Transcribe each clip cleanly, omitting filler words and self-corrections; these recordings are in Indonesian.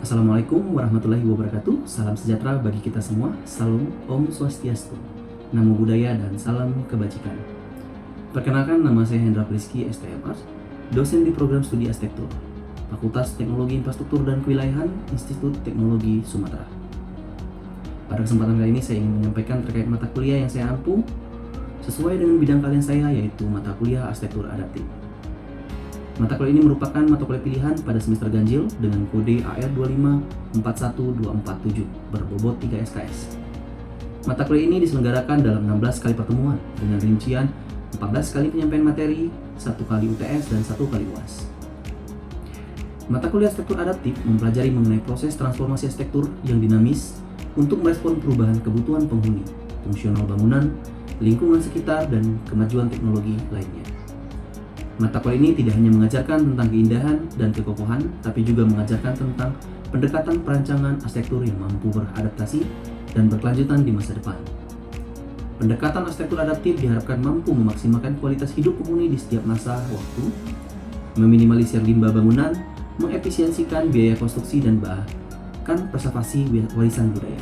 Assalamualaikum warahmatullahi wabarakatuh. Salam sejahtera bagi kita semua. Salam Om Swastiastu. Namo Buddhaya dan salam kebajikan. Perkenalkan, nama saya Hendra Priski, STMR, dosen di program studi arsitektur, Fakultas Teknologi Infrastruktur dan Kewilayahan, Institut Teknologi Sumatera. Pada kesempatan kali ini saya ingin menyampaikan terkait mata kuliah yang saya ampu sesuai dengan bidang kalian saya, yaitu mata kuliah arsitektur adaptif. Mata kuliah ini merupakan mata kuliah pilihan pada semester ganjil dengan kode AR2541247 berbobot 3 SKS. Mata kuliah ini diselenggarakan dalam 16 kali pertemuan dengan rincian 14 kali penyampaian materi, 1 kali UTS, dan 1 kali UAS. Mata kuliah arsitektur adaptif mempelajari mengenai proses transformasi arsitektur yang dinamis untuk merespon perubahan kebutuhan penghuni, fungsional bangunan, lingkungan sekitar, dan kemajuan teknologi lainnya. Mata kuliah ini tidak hanya mengajarkan tentang keindahan dan kekokohan, tapi juga mengajarkan tentang pendekatan perancangan arsitektur yang mampu beradaptasi dan berkelanjutan di masa depan. Pendekatan arsitektur adaptif diharapkan mampu memaksimalkan kualitas hidup penghuni di setiap masa waktu, meminimalisir limbah bangunan, mengefisiensikan biaya konstruksi, dan bahkan preservasi warisan budaya.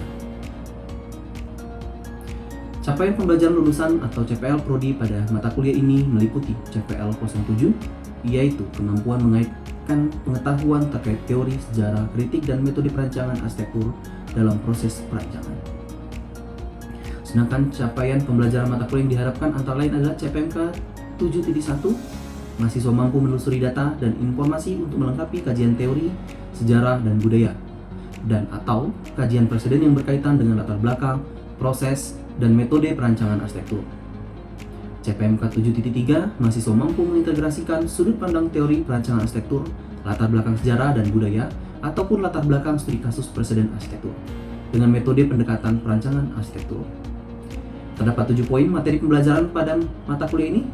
Capaian pembelajaran lulusan atau CPL Prodi pada mata kuliah ini meliputi CPL 07, yaitu kemampuan mengaitkan pengetahuan terkait teori, sejarah, kritik, dan metode perancangan arsitektur dalam proses perancangan. Sedangkan capaian pembelajaran mata kuliah yang diharapkan antara lain adalah CPMK 7.1, mahasiswa mampu menelusuri data dan informasi untuk melengkapi kajian teori, sejarah, dan budaya, dan atau kajian preseden yang berkaitan dengan latar belakang, proses, dan metode perancangan arsitektur. CPMK 7.3, mahasiswa mampu mengintegrasikan sudut pandang teori perancangan arsitektur, latar belakang sejarah dan budaya, ataupun latar belakang studi kasus preseden arsitektur dengan metode pendekatan perancangan arsitektur. Terdapat 7 poin materi pembelajaran pada mata kuliah ini.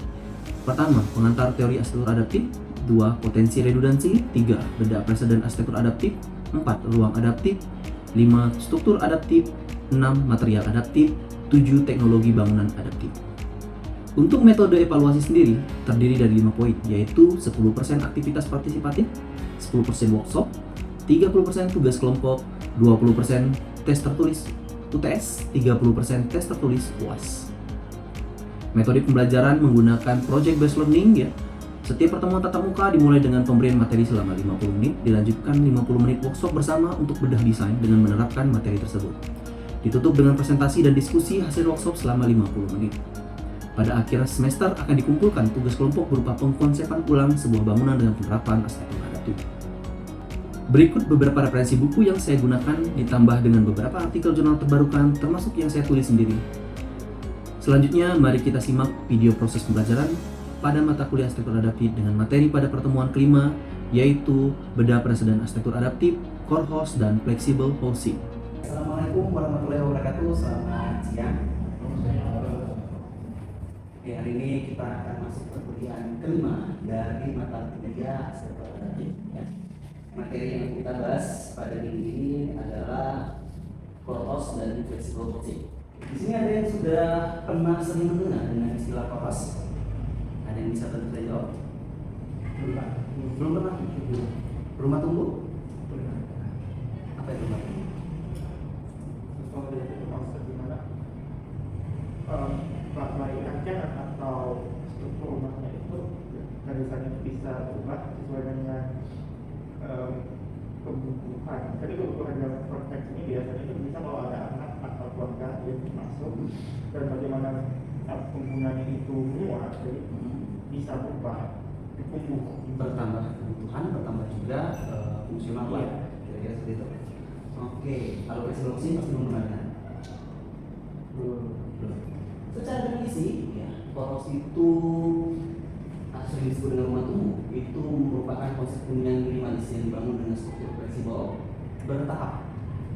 Pertama, pengantar teori arsitektur adaptif. 2, potensi redundansi. 3, bedah preseden arsitektur adaptif. 4, ruang adaptif. 5, struktur adaptif. 6, material adaptif. 7, teknologi bangunan adaptif. Untuk metode evaluasi sendiri terdiri dari 5 poin, yaitu 10% aktivitas partisipatif, 10% workshop, 30% tugas kelompok, 20% tes tertulis UTS, 30% tes tertulis UAS. Metode pembelajaran menggunakan project based learning ya. Setiap pertemuan tatap muka dimulai dengan pemberian materi selama 50 menit, dilanjutkan 50 menit workshop bersama untuk bedah desain dengan menerapkan materi tersebut. Ditutup dengan presentasi dan diskusi hasil workshop selama 50 menit. Pada akhir semester akan dikumpulkan tugas kelompok berupa pengkonsepan ulang sebuah bangunan dengan penerapan arsitektur adaptif. Berikut beberapa referensi buku yang saya gunakan ditambah dengan beberapa artikel jurnal terbarukan termasuk yang saya tulis sendiri. Selanjutnya mari kita simak video proses pembelajaran pada mata kuliah arsitektur adaptif dengan materi pada pertemuan kelima, yaitu bedah preseden arsitektur adaptif, core house, dan flexible housing. Assalamualaikum warahmatullahi wabarakatuh. Selamat siang. Hari ini kita akan masuk perkuliahan kelima dari mata kuliah arsitektur adaptif. Materi yang kita bahas pada minggu ini adalah core house dan flexible housing. Di sini ada yang sudah pernah sering mendengar dengan istilah core house? Ada yang bisa bantu saya jawab? Belum pernah. Rumah tunggu? Apa itu rumah tunggu? Baik kaca atau struktur rumahnya itu garisannya bisa berubah sesuai dengan kebutuhan. Jadi kebutuhan dalam konteks ini biasanya itu bisa kalau ada anak atau keluarga yang masuk dan bagaimana penggunanya itu muat, jadi bisa berubah, tumbuh. Bertambah kebutuhan, bertambah juga fungsional. Iya. Kira-kira seperti itu. Oke, kalau flexible housing pasti menggunakan. Secara definisi, ya, core house itu sering disebut dengan rumah tunggu. Itu merupakan konsep hunian minimalis yang dibangun dengan struktur fleksibel bertahap.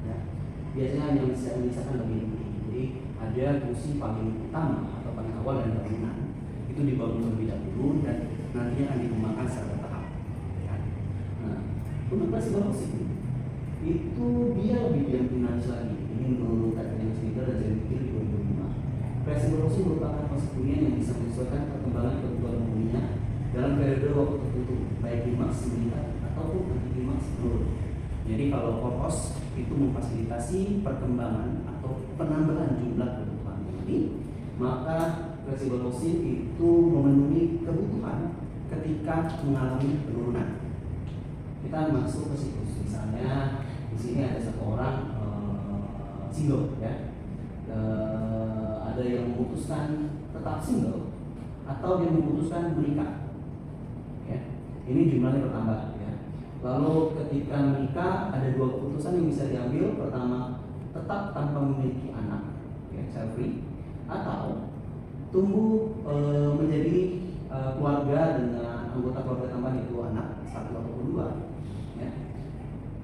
Ya. Biasanya yang bisa menyisakan bagian ini. Jadi ada fungsi paling utama atau paling awal dari bangunan itu dibangun terlebih dahulu dan nantinya akan dikembangkan secara bertahap. Ya. Nah, untuk fleksibel housing itu dia lebih dinamis lagi. Ini menurut katanya Snider dan saya pikir di 2005. Flexible housing merupakan konsep hunian yang bisa menyesuaikan perkembangan kebutuhan penghuninya dalam periode waktu tertentu, baik klimaks meningkat ataupun anti klimaks menurun. Jadi kalau Korpos itu memfasilitasi perkembangan atau penambahan jumlah kebutuhan ini, maka flexible housing itu memenuhi kebutuhan ketika mengalami penurunan. Kita masuk ke siklus, misalnya di sini ada satu orang single, ya, ada yang memutuskan tetap single atau dia memutuskan menikah, ya. Ini jumlahnya bertambah, ya. Lalu ketika menikah ada dua keputusan yang bisa diambil. Pertama, tetap tanpa memiliki anak, ya, child free, atau tumbuh menjadi keluarga dengan anggota keluarga tambahan, yaitu anak satu atau dua, ya.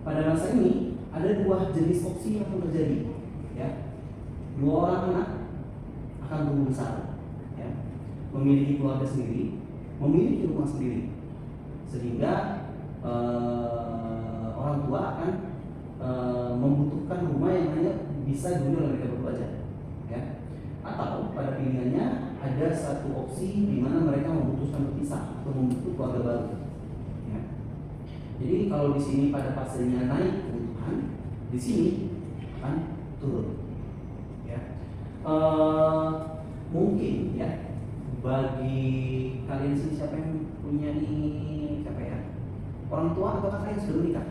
Pada masa ini ada dua jenis opsi yang akan terjadi, ya. Dua orang anak akan tumbuh besar, ya, memiliki keluarga sendiri, memiliki rumah sendiri, sehingga orang tua akan membutuhkan rumah yang hanya bisa dihuni oleh mereka berdua aja, ya. Atau pada pilihannya ada satu opsi di mana mereka memutuskan berpisah atau membentuk keluarga baru, ya. Jadi kalau di sini pada fasenya naik kebutuhan, di sini akan turun, ya. Mungkin, ya, bagi kalian sini siapa yang punya siapa, ya? Orang tua atau kakak yang sudah menikah?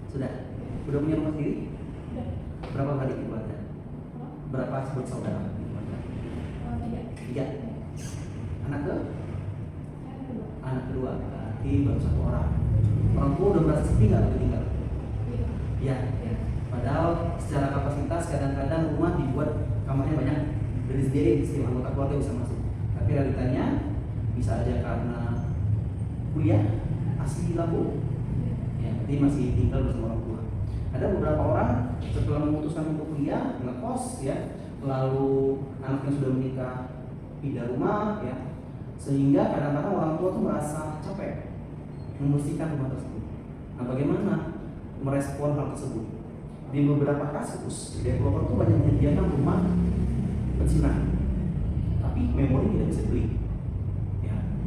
Sudah punya rumah sendiri? Berapa adik di keluarga? Berapa bersaudara di keluarga? 3. Anak kedua, berarti baru 1 orang. Orang tua udah merasa sepi nggak tinggal? Iya. Ya. Padahal secara kapasitas kadang-kadang rumah dibuat kamarnya banyak dari sendiri, setiap anggota keluarga bisa masuk. Tapi realitanya bisa aja karena kuliah asli Lampung, ya, jadi masih tinggal bersama orang tua. Ada beberapa orang setelah memutuskan untuk kuliah ngekos, ya, lalu anaknya sudah menikah, pindah rumah, ya, sehingga kadang-kadang orang tua tuh merasa capek membersihkan rumah tersebut. Nah, bagaimana merespon hal tersebut? Di beberapa kasus developer tuh banyak menyediakan rumah pensiunan, tapi memori tidak bisa beli.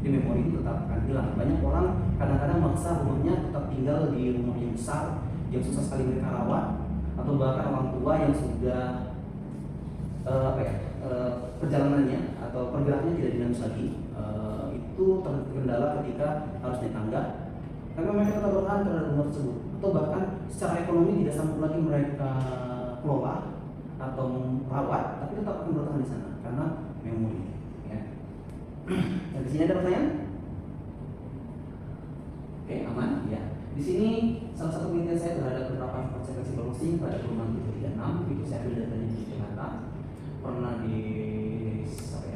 Jadi memori itu tetap akan hilang. Banyak orang kadang-kadang maksa rumahnya tetap tinggal di rumah yang besar, yang susah sekali mereka rawat, atau bahkan orang tua yang sudah perjalanannya atau pergerakannya tidak dinamis lagi, itu terkendala ketika harus naik tangga. Karena mereka tetap bertahan terhadap rumah tersebut, atau bahkan secara ekonomi tidak sanggup lagi mereka kelola atau merawat, tapi tetap akan bertahan di sana karena memori. Nah, di sini ada pertanyaan? Oke, aman? Ya. Di sini salah satu penelitian saya terhadap penerapan konsep flexible housing pada perumahan tipe 36 itu saya ambil datanya di Jakarta, pernah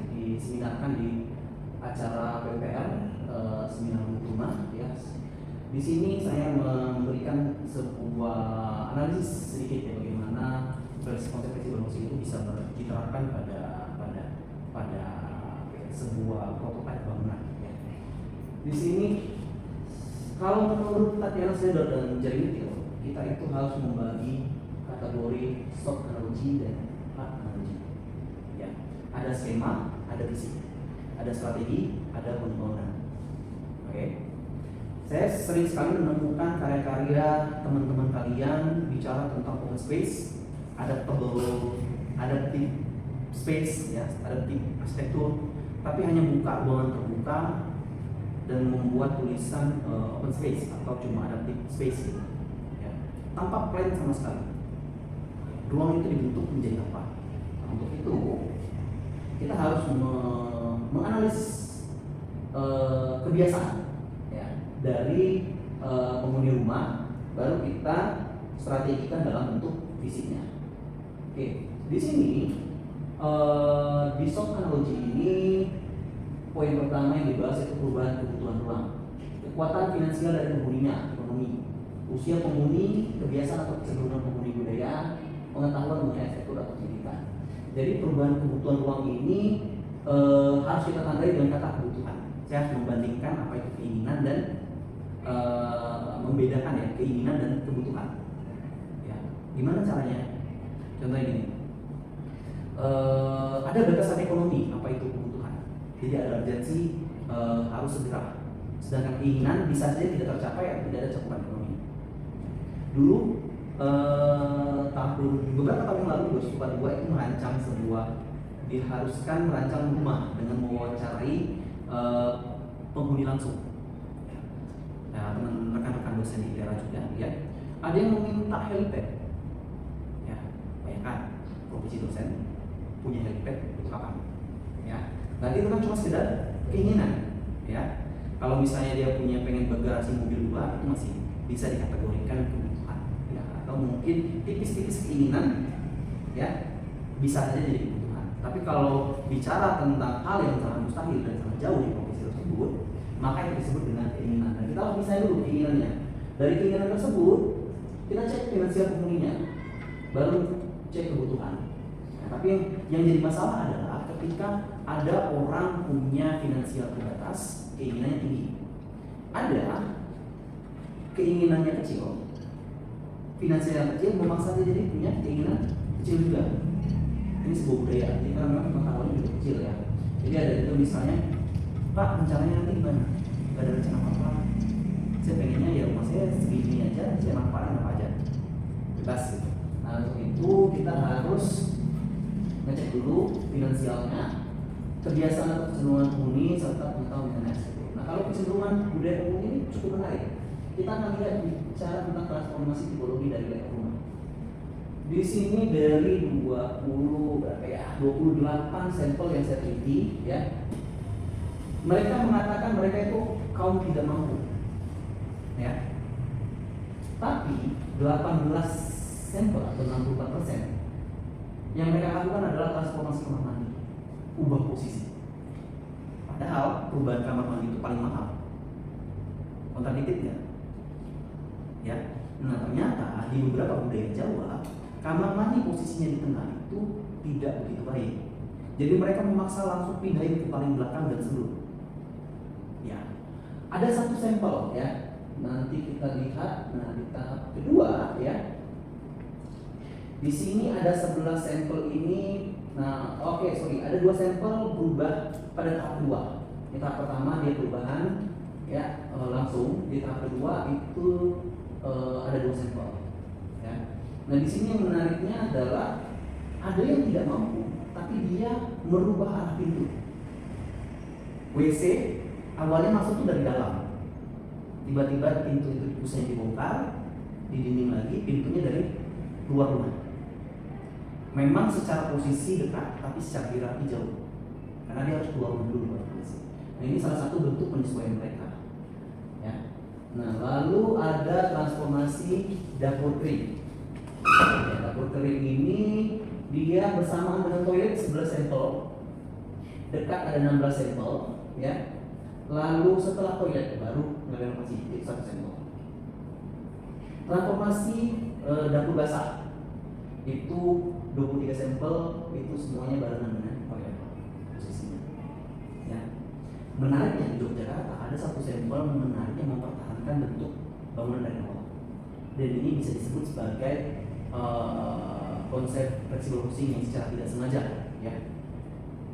diseminarkan di acara PPR, seminar rumah, ya. Di sini saya memberikan sebuah analisis sedikit, ya, bagaimana konsep flexible housing itu bisa diterapkan pada sebuah prototipe bangunan, ya. Di sini kalau menurut Tatiana Snyder dan Jerry Mitchell, kita itu harus membagi kategori soft analogy dan hard analogy, ya. Ada skema, ada visi, ada strategi, ada pembangunan. Oke. Saya sering sekali menemukan karya-karya teman-teman kalian bicara tentang open space, adaptive space, ya, adaptive arsitektur, tapi hanya buka ruangan terbuka dan membuat tulisan open space atau cuma adaptive space, gitu, ya, tanpa plan sama sekali. Ruang itu dibentuk menjadi apa? Nah, untuk itu kita harus menganalisis kebiasaan, ya, dari penghuni rumah, baru kita strategikan dalam bentuk visinya. Oke, di sini di soft analogy ini poin pertama yang dibahas itu perubahan kebutuhan ruang, kekuatan finansial dari penghuninya, ekonomi, usia penghuni, kebiasaan atau kecenderungan penghuni budaya, pengetahuan mengenai arsitektur atau pendidikan. Jadi perubahan kebutuhan ruang ini harus kita tandai dengan kata kebutuhan. Saya harus membandingkan apa itu keinginan dan membedakan, ya, keinginan dan kebutuhan. Ya, gimana caranya? Contohnya gini. Ada batasan ekonomi, apa itu kebutuhan. Jadi ada urgensi, harus segera. Sedangkan keinginan bisa saja tidak tercapai atau tidak ada cakupan ekonomi. Dulu beberapa tahun yang lalu 2042 itu merancang diharuskan merancang rumah dengan mewawancarai penghuni langsung. Nah, teman rekan-rekan dosen di daerah juga, ya, ada yang meminta helipad. Ya, bayangkan profesi dosen punya helipad itu kapan? Ya, nanti itu kan cuma sekedar keinginan, ya. Kalau misalnya dia pengen bergarasi mobil dua, itu masih bisa dikategorikan kebutuhan, ya. Atau mungkin tipis-tipis keinginan, ya, bisa saja jadi kebutuhan. Tapi kalau bicara tentang hal yang sangat mustahil dan sangat jauh di profesi tersebut, maka itu disebut dengan keinginan. Dan kita harus bisa dulu keinginannya. Dari keinginan tersebut, kita cek finansial penghuninya, baru cek kebutuhan. Nah, tapi yang jadi masalah adalah ketika ada orang punya finansial terbatas, keinginannya tinggi. Ada keinginannya kecil, finansial kecil memaksa dia jadi punya keinginan kecil juga. Ini sebuah budaya, jadi kan memang pengetahuannya juga kecil, ya. Jadi ada itu misalnya, Pak, rencananya nanti gimana? Gak ada rencana apa-apa. Saya pengennya ya rumah saya segini aja, saya manfaatin apa aja, bebas gitu. Nah, untuk itu kita harus ngecek dulu finansialnya, kebiasaan atau kecenderungan penghuni, serta pengetahuan mengenai SPP. Nah, kalau kecenderungan budaya penghuni ini cukup menarik. Kita akan lihat bicara tentang transformasi tipologi dari layout rumah. Di sini dari 28 sampel yang saya teliti, ya, mereka mengatakan mereka itu kaum tidak mampu, ya. Tapi 18 sampel atau 64% yang mereka lakukan adalah transformasi kamar mandi, ubah posisi. Padahal perubahan kamar mandi itu paling mahal. Kontradiktif ya? Ya. Nah, ternyata di beberapa budaya Jawa, kamar mandi posisinya di tengah itu tidak begitu baik. Jadi mereka memaksa langsung pindahin ke paling belakang dan seluruh. Ya, ada satu sampel, ya. Nanti kita lihat. Nah, di tahap kedua, ya. Di sini ada 11 sampel ini. Nah, ada 2 sampel berubah pada tahap kedua. Di tahap pertama dia perubahan, ya, langsung. Di tahap kedua itu ada 2 sampel, ya. Nah, di sini yang menariknya adalah ada yang tidak mampu, tapi dia merubah arah pintu. WC awalnya masuk tuh dari dalam, tiba-tiba pintu itu pusatnya dibongkar, di dinding lagi, pintunya dari luar rumah. Memang secara posisi dekat, tapi secara hierarki jauh, karena dia harus keluar dulu buat WC. Nah, ini salah satu bentuk penyesuaian mereka, ya. Nah, lalu ada transformasi dapur kering. Ya, dapur kering ini dia bersamaan dengan toilet 11 sampel, dekat ada 16 sampel, ya. Lalu setelah toilet baru renovasi 1 sampel. Transformasi dapur basah itu 23 sampel, itu semuanya barengan dengan toilet posisinya, ya. Menariknya di Yogyakarta ada 1 sampel menariknya mempertahankan bentuk bangunan dari awal, dan ini bisa disebut sebagai konsep fleksibel housing yang secara tidak sengaja, ya.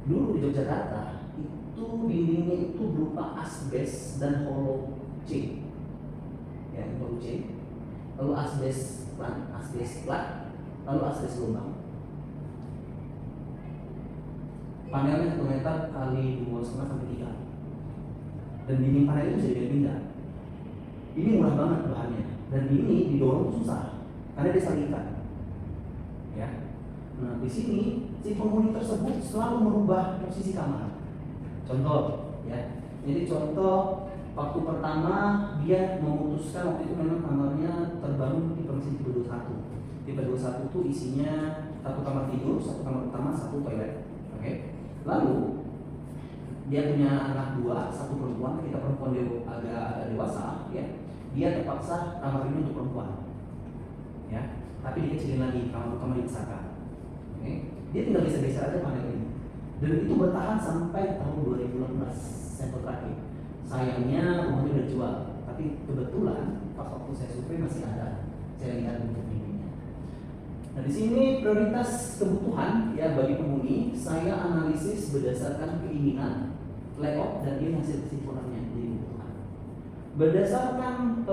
Dulu di Yogyakarta itu dindingnya itu berupa asbes dan hollow C, ya, hollow C, lalu asbes plat, lalu asbes lubang. Panelnya 1 meter kali 2,5 sampai 3, dan dinding panel itu bisa dipindah. Ini murah banget bahannya, dan ini didorong susah karena dia saling ikat, ya. Nah, di sini si penghuni tersebut selalu merubah posisi kamar. Contoh, ya. Jadi contoh waktu pertama dia memutuskan, waktu itu memang kamarnya terbangun di permisi tipe 21. Tipe 21 itu isinya 1 kamar tidur, 1 kamar utama, 1 toilet. Oke. Lalu dia punya anak 2, 1 perempuan. Ketika perempuan dia agak dewasa, ya, dia terpaksa kamar ini untuk perempuan, ya. Tapi dikecilin lagi, kamar dibesarkan. Oke. Dia tinggal geser-geser aja panel ini, dan itu bertahan sampai tahun 2018 sampel terakhir. Sayangnya rumahnya udah dijual, tapi kebetulan pas waktu saya survei masih ada. Saya lihat bentuk mininya. Nah, di sini prioritas kebutuhan, ya, bagi penghuni saya analisis berdasarkan keinginan, layout, dan ini hasil kesimpulannya. Jadi kebutuhan berdasarkan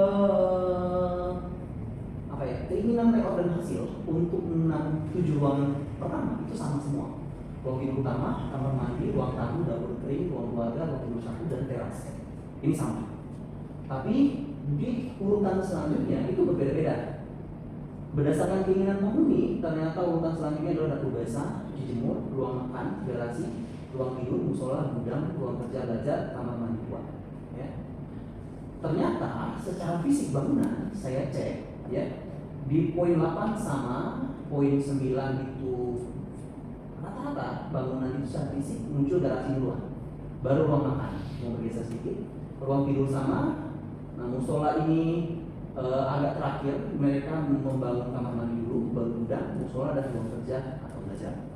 keinginan layout dan hasil untuk 7 ruangan pertama itu sama semua. Ruang tidur utama, kamar mandi, ruang tamu, dapur kering, ruang keluarga, ruang tidur satu, dan teras. Ini sama. Tapi di urutan selanjutnya itu berbeda-beda. Berdasarkan keinginan penghuni, ternyata urutan selanjutnya adalah dapur basah, cuci jemur, ruang makan, garasi, ruang tidur, musola, gudang, ruang kerja belajar, kamar mandi buat. Ya. Ternyata secara fisik bangunan saya cek, ya, di poin 8 sama poin 9 itu rata-rata bangunan itu secara fisik muncul garasi duluan, baru ruang makan yang bergeser sedikit, ruang tidur sama. Nah, musola ini agak terakhir, mereka membangun kamar mandi dulu, baru gudang, musola, dan ruang kerja atau belajar.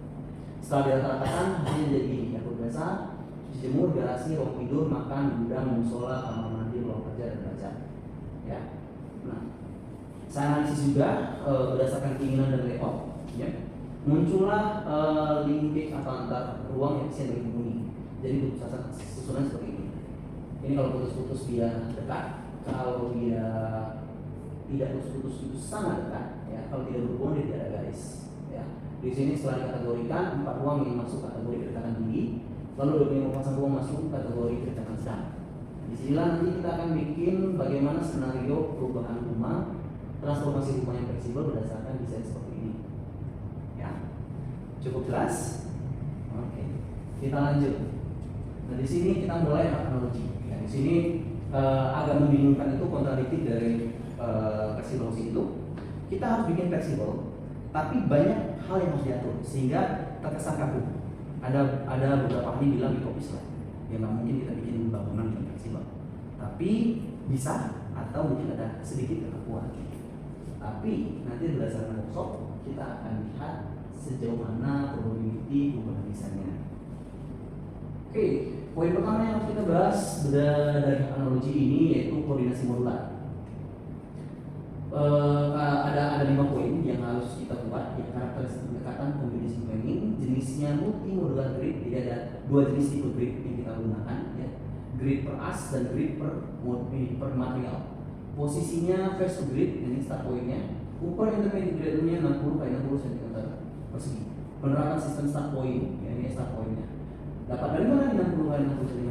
Setelah dirata-ratakan hasilnya jadi ini: dapur basah, cuci jemur, garasi, ruang tidur, makan, gudang, musola, kamar mandi, ruang kerja, dan belajar. Ya. Nah, saya analisis juga berdasarkan keinginan dan layout. Ya. Muncullah linkage atau antar ruang yang efisien bagi penghuni. Jadi susunan seperti ini. Ini kalau putus-putus dia dekat, kalau dia tidak putus-putus itu sangat dekat, ya. Kalau tidak berhubungan dia tidak ada garis, ya. Di sini setelah dikategorikan 4 ruang yang masuk kategori kedekatan tinggi, lalu 25 ruang masuk kategori kedekatan sedang. Di sinilah nanti kita akan bikin bagaimana skenario perubahan rumah, transformasi rumah yang fleksibel berdasarkan desain seperti ini. Ya, cukup jelas? Oke, kita lanjut. Nah, di sini kita mulai analogi. Ya, di sini agak membingungkan itu kontradiktif dari fleksibel itu. Kita harus bikin fleksibel, tapi banyak hal yang harus diatur sehingga terkesan kaku. Ada beberapa ahli bilang utopis lah, ya nggak mungkin kita bikin bangunan yang fleksibel. Tapi bisa, atau mungkin ada sedikit kekakuan. Tapi nanti berdasarkan workshop kita akan lihat sejauh mana probability perubahan desainnya. Oke, poin pertama yang harus kita bahas dari analogi ini yaitu koordinasi modular. Ada 5 poin yang harus kita buat. Yang karakteristik pendekatan combination planning, jenisnya multi-modular grid. Jadi ada 2 jenis tipe grid yang kita gunakan, ya. Grid per as dan grid per material. Posisinya face to grid, ini start pointnya. Ukuran intermediate gridnya 60 x 60 cm persegi. Penerapan sistem start point, ya, ini start pointnya. Dapat dari mana 60 x 60 cm?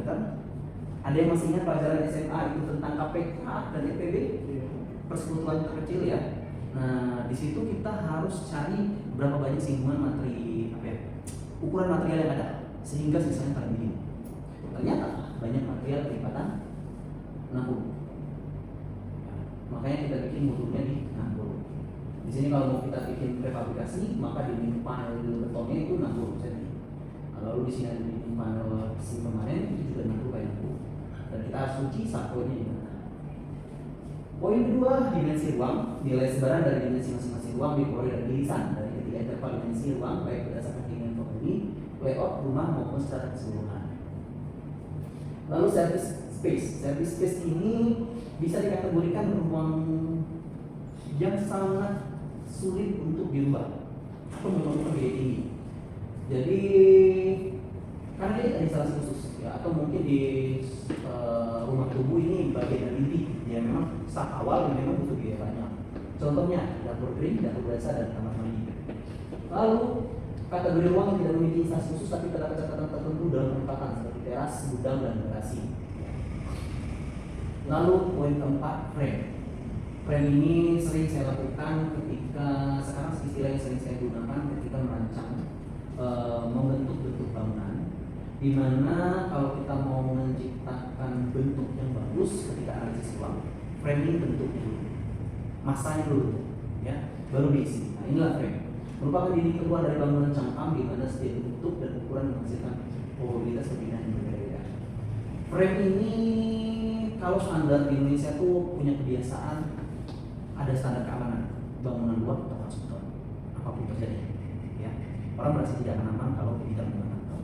Ada yang masih ingat pelajaran SMA itu tentang KPK dan EPB? Persekutuan terkecil, ya. Nah, di situ kita harus cari berapa banyak singgungan materi, ukuran material yang ada sehingga sisanya paling minim. Ternyata banyak material kelipatan 60. Makanya kita bikin modulnya di 60. Di sini kalau mau kita bikin prefabrikasi, maka dinding panel betonnya itu 60 cm. Lalu di sini ada dinding panel besi permanen itu juga 60 x 60. Dan kita harus uji sampelnya di mana. Poin kedua, dimensi ruang. Nilai sebaran dari dimensi masing-masing ruang diperoleh dari irisan dari ketiga interval dimensi ruang, baik berdasarkan keinginan penghuni, layout rumah maupun secara keseluruhan. Lalu service space. Service space ini bisa dikategorikan ruang yang sangat sulit untuk dirubah atau memerlukan biaya tinggi. Jadi karena dia ada instalasi khusus, ya, atau mungkin di rumah tubuh ini bagian dari inti, ya memang start awal memang butuh biaya banyak. Contohnya dapur kering, dapur basah, dan kamar mandi. Lalu kategori ruang yang tidak memiliki instalasi khusus tapi terdapat catatan tertentu dalam penempatan seperti teras, gudang, dan garasi. Lalu poin keempat, frame. Frame ini sering saya lakukan ketika sekarang istilah yang sering saya gunakan ketika merancang membentuk bentuk bangunan, di mana kalau kita mau menciptakan bentuk yang bagus ketika analisis ruang, framing bentuknya dulu, masanya dulu, ya, baru diisi. Nah, inilah frame. Merupakan dinding keluar dari bangunan cangkang di mana setiap bentuk dan ukuran menghasilkan probabilitas perpindahan yang berbeda. Frame ini kalau standar di Indonesia tuh punya kebiasaan ada standar keamanan bangunan luar tetap harus beton apapun terjadi, ya. Orang merasa tidak aman kalau tidak menggunakan beton.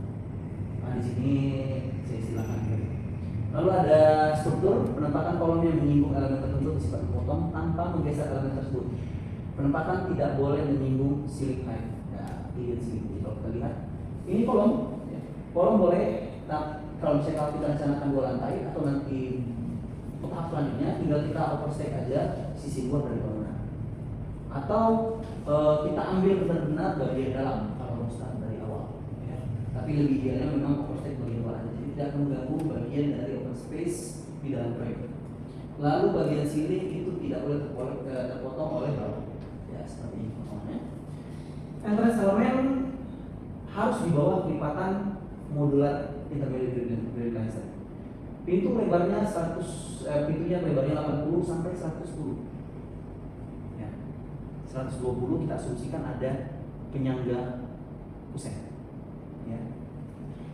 Nah, di sini saya silakan. Lalu ada struktur penempatan kolom yang menyinggung elemen tertentu bersifat memotong tanpa menggeser elemen tersebut. Penempatan tidak boleh menyinggung ceiling height. Ya, hidden ceiling. Kalau kita lihat, ini kolom. Ya. Kolom boleh. Nah, kalau misalnya kita rencanakan 2 lantai atau nanti tahap selanjutnya tinggal kita overstake aja sisi luar dari bangunan. Atau kita ambil benar-benar bagian dalam kalau start dari awal, ya. Tapi lebih idealnya memang overstep bagian luar aja, jadi tidak mengganggu bagian dari open space di dalam frame. Lalu bagian ceiling itu tidak boleh terpotong oleh bawah, ya seperti ini potongannya. Entrance elemen harus di bawah kelipatan modular intermediate grid liner. Pintu lebarnya pintunya lebarnya 80 sampai 110. Ya. 120 kita asumsikan ada penyangga kusen. Ya.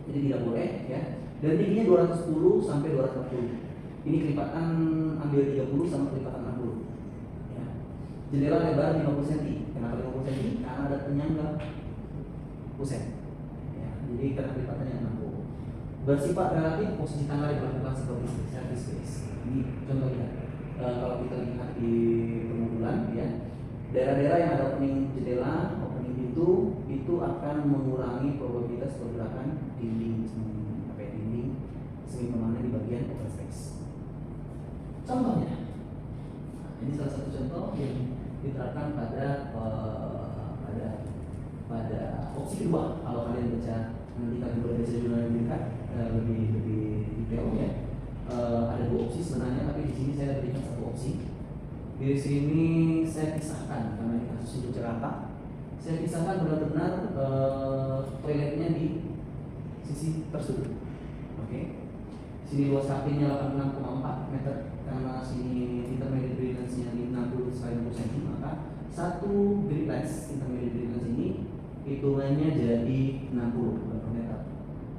Jadi tidak boleh, ya. Dan tingginya 210 sampai 240. Ini kelipatan ambil 30 sama kelipatan 60. Ya. Jendela lebar 50 cm. Kenapa 50 cm? Karena ada penyangga kusen. Ya. Jadi karena kelipatannya 60. Bersifat relatif, posisi tanggal dilakukan seperti service space. Ini contohnya. Kalau kita lihat di permodulan, ya, daerah-daerah yang ada opening jendela, opening pintu, itu akan mengurangi probabilitas pergerakan dinding semi permanen di bagian open space. Contohnya, ini salah satu contoh yang diterapkan pada opsi kedua. Kalau kalian baca, nanti kalian boleh baca jurnal yang lebih detail, ya. Ada dua opsi sebenarnya, tapi di sini saya berikan satu opsi. Di sini saya pisahkan karena ini kasus untuk Jakarta. Saya pisahkan benar-benar toiletnya di sisi tersudut. Oke. Sini luas kabinnya 86,4 meter karena sini intermediate grid lens-nya di 60 sampai 60 cm, maka satu grid lens intermediate grid lens ini hitungannya jadi 60 meter.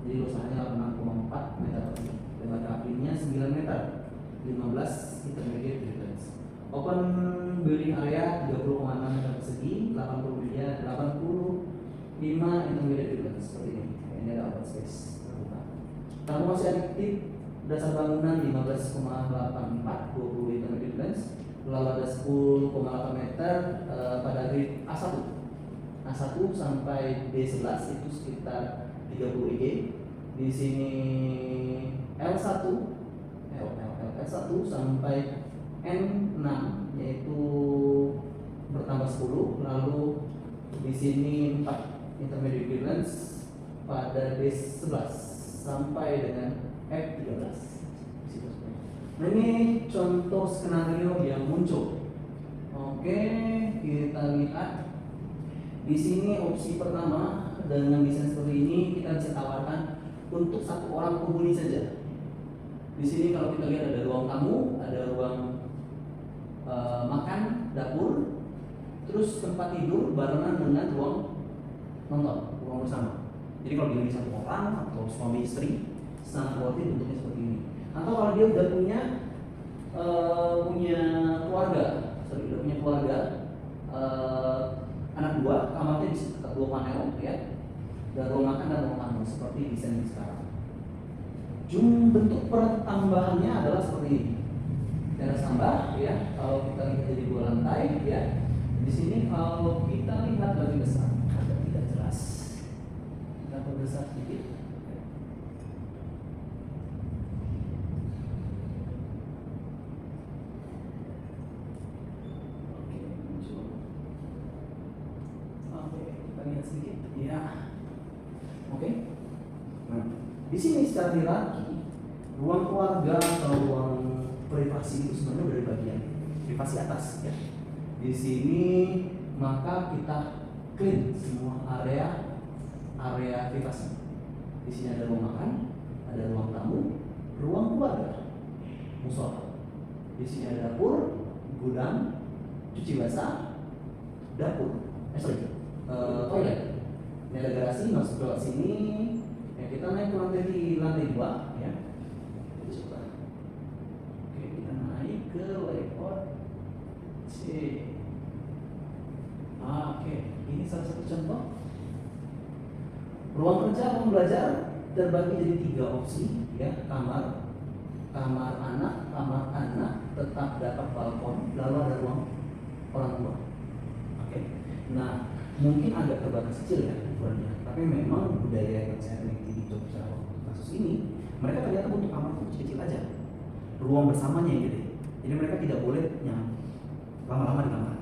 Jadi luasannya 86,4 meter. Lebar kabinnya 9 meter, 15 intermediate grid lens. Open building area 30,6 meter persegi, 85 intermediate grid lens seperti ini. Ini ada open space terbuka. Transformasi adiktif dasar bangunan 15,84, 20 intermediate lens. Lalu ada 10,8 meter pada grid A1. A1 sampai D11 itu sekitar 30 IG. Di sini L1 sampai N6 yaitu bertambah 10. Lalu di sini 4 intermediate grid lens pada D11 sampai dengan F13. Nah, ini contoh skenario yang muncul. Oke, kita lihat di sini opsi pertama dengan desain seperti ini kita bisa tawarkan untuk satu orang penghuni saja. Di sini kalau kita lihat ada ruang tamu, ada ruang makan, dapur, terus tempat tidur barengan dengan ruang nonton, ruang bersama. Jadi kalau dia satu orang atau suami istri sangat worth it bentuknya seperti ini. Atau kalau dia udah punya keluarga, anak dua, kamarnya bisa tetap 2 panel, ya, dan ruang makan dan ruang tamu seperti desain sekarang. Bentuk pertambahannya adalah seperti ini. Teras tambah, ya. Kalau kita lihat jadi 2 lantai, ya. Di sini kalau kita lihat lebih besar, agak tidak jelas. Kita perbesar sedikit. Sedikit, ya. Oke. Nah, di sini secara hierarki ruang keluarga atau ruang privasi itu sebenarnya dari bagian privasi atas, ya. Di sini maka kita clean semua area privasi. Di sini ada ruang makan, ada ruang tamu, ruang keluarga, musola. Di sini ada dapur, gudang, cuci basah, toilet. Ini ada garasi, masuk ke sini. Ya, kita naik ke lantai 2, ya. Jadi coba. Oke, kita naik ke layout C. Oke, ini salah satu contoh. Ruang kerja atau belajar terbagi jadi 3 opsi, ya. Kamar anak tetap dapat balkon, lalu ada ruang orang tua. Oke. Nah, mungkin agak terbatas kecil, ya, ukurannya, tapi memang budaya yang saya teliti di Jogja waktu kasus ini, mereka ternyata untuk kamar itu kecil aja, ruang bersamanya yang gede, jadi mereka tidak boleh yang lama-lama di kamar.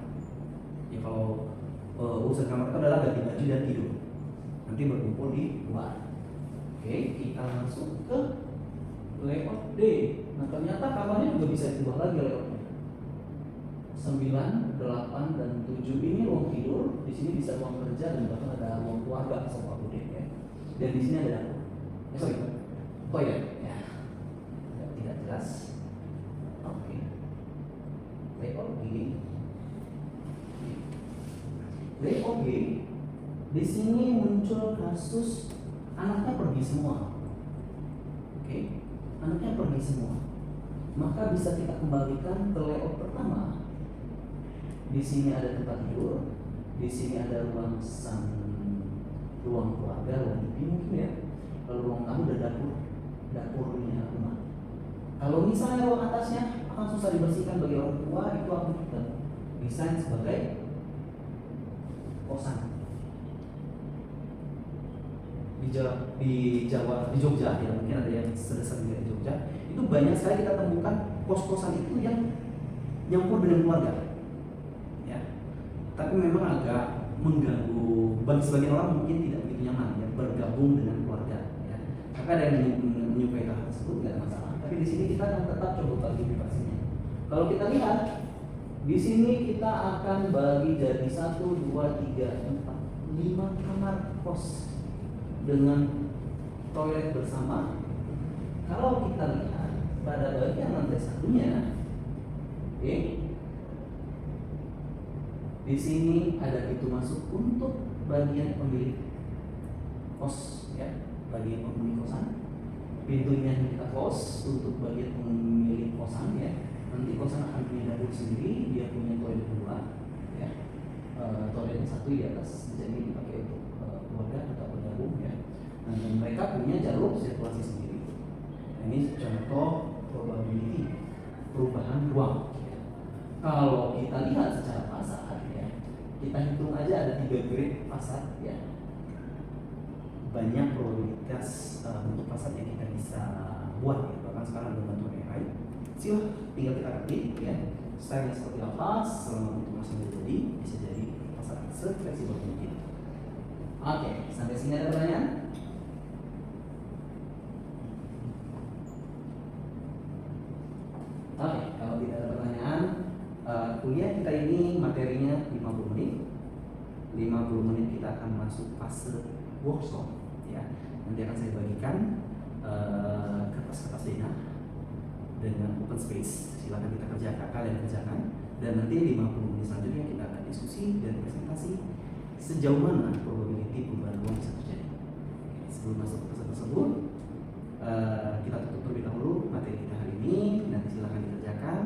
Ya kalau urusan kamar itu adalah ganti baju dan tidur. Nanti berkumpul di luar. Oke, kita masuk ke layout D. Nah ternyata kamarnya juga bisa diubah lagi layoutnya. 9, 8, dan 7 ini ruang tidur. Di sini bisa ruang kerja dan bahkan ada ruang keluarga sama Pak Bude ya. Dan di sini ada dapur. Toilet. Ya. Tidak jelas. Oke. Layout G. Layout G. Di sini muncul kasus anaknya pergi semua. Oke. Anaknya pergi semua. Maka bisa kita kembalikan ke layout pertama. Di sini ada tempat tidur, di sini ada ruang keluarga, ruang TV mungkin ya. Lalu ruang tamu dan dapurnya rumah. Kalau misalnya ruang atasnya akan susah dibersihkan bagi orang tua, itu akan kita desain sebagai kosan. Di Jogja ya, mungkin ada yang sedang di Jogja. Itu banyak sekali kita temukan kos-kosan itu yang nyampur dengan keluarga. Tapi memang agak mengganggu bagi sebagian orang, mungkin tidak begitu nyaman ya bergabung dengan keluarga ya. Tapi ada yang menyukai hal tersebut, nggak ada masalah. Tapi di sini kita akan tetap coba bagi privasinya. Kalau kita lihat di sini kita akan bagi jadi 1, 2, 3, 4, 5 kamar kos dengan toilet bersama. Kalau kita lihat pada bagian lantai satunya, oke. Di sini ada pintu masuk untuk bagian pemilik kos ya, bagian pemilik kosan. Pintunya kita kos untuk bagian pemilik kosan ya. Nanti kosan akan punya dapur sendiri, dia punya toilet dua ya. Toiletnya satu di atas, jadi dipakai untuk keluarga atau bergabung ya. Dan mereka punya jalur sirkulasi sendiri. Nah, ini contoh probability perubahan ruang. Kalau kita lihat secara pasar ya, kita hitung aja ada 3 grade pasar ya. Banyak probabilitas untuk pasar yang kita bisa buat ya. Bahkan sekarang ada bantuan AI. Silahkan tinggal kita ketik ya. Stylenya seperti apa, selama untuk masalah jadi bisa jadi pasar se-fleksibel mungkin. Oke, sampai sini ada pertanyaan? Oke, kalau tidak ada pertanyaan, kuliah kita ini materinya 50 menit. 50 menit kita akan masuk fase workshop ya. Nanti akan saya bagikan kertas-kertas denah dengan open space. Silakan kita kerjakan, kalian kerjakan. Dan nanti 50 menit selanjutnya kita akan diskusi dan presentasi sejauh mana probability perubahan ruang bisa terjadi. Oke, sebelum masuk ke fase tersebut, kita tutup terlebih dahulu materi kita hari ini. Nanti silakan dikerjakan.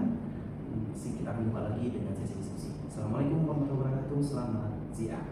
Kita akan buka lagi dengan sesi diskusi. Assalamualaikum warahmatullahi wabarakatuh. Selamat siang.